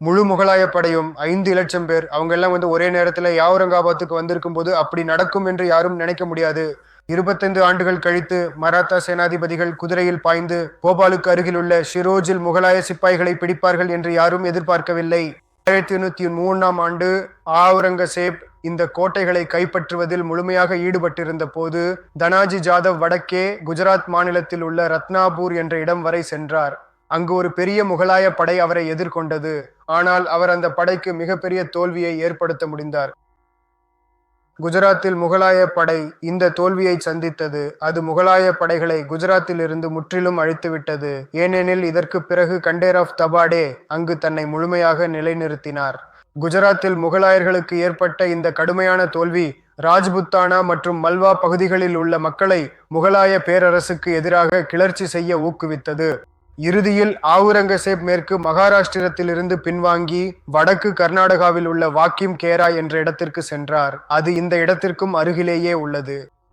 முழு முகலாய படையும் 5 லட்சம் பேர் அவங்க எல்லாம் ஒரே நேரத்துல அவுரங்காபாத்துக்கு வந்திருக்கும் போது அப்படி நடக்கும் என்று யாரும் நினைக்க முடியாது. 25 ஆண்டுகள் கழித்து மராத்தா சேனாதிபதிகள் குதிரையில் பாய்ந்து போபாலுக்கு அருகில் உள்ள ஷிரோஜில் முகலாய சிப்பாய்களை பிடிப்பார்கள் என்று யாரும் எதிர்பார்க்கவில்லை. 1803ஆம் ஆண்டு அவுரங்கசீப் இந்த கோட்டைகளை கைப்பற்றுவதில் முழுமையாக ஈடுபட்டிருந்த போது தனாஜி ஜாதவ் வடக்கே குஜராத் மாநிலத்தில் உள்ள ரத்னாபூர் என்ற இடம் வரை சென்றார். அங்கு ஒரு பெரிய முகலாய படை அவரை எதிர்கொண்டது. ஆனால் அவர் அந்த படைக்கு மிகப்பெரிய தோல்வியை ஏற்படுத்த முடிந்தார். குஜராத்தில் முகலாய படை இந்த தோல்வியை சந்தித்தது. அது முகலாய படைகளை குஜராத்தில் இருந்து முற்றிலும் அழித்துவிட்டது. ஏனெனில் இதற்கு பிறகு கண்டேராவ் தபாடே அங்கு தன்னை முழுமையாக நிலைநிறுத்தினார். குஜராத்தில் முகலாயர்களுக்கு ஏற்பட்ட இந்த கடுமையான தோல்வி ராஜ்புத்தானா மற்றும் மல்வா பகுதிகளில் உள்ள மக்களை முகலாய பேரரசுக்கு எதிராக கிளர்ச்சி செய்ய ஊக்குவித்தது. இறுதியில் அவுரங்கசீப் மேற்கு மகாராஷ்டிரத்திலிருந்து பின்வாங்கி வடக்கு கர்நாடகாவில் உள்ள வாக்கிம் கேரா என்ற இடத்திற்கு சென்றார். அது இந்த இடத்திற்கும் அருகிலேயே உள்ளது.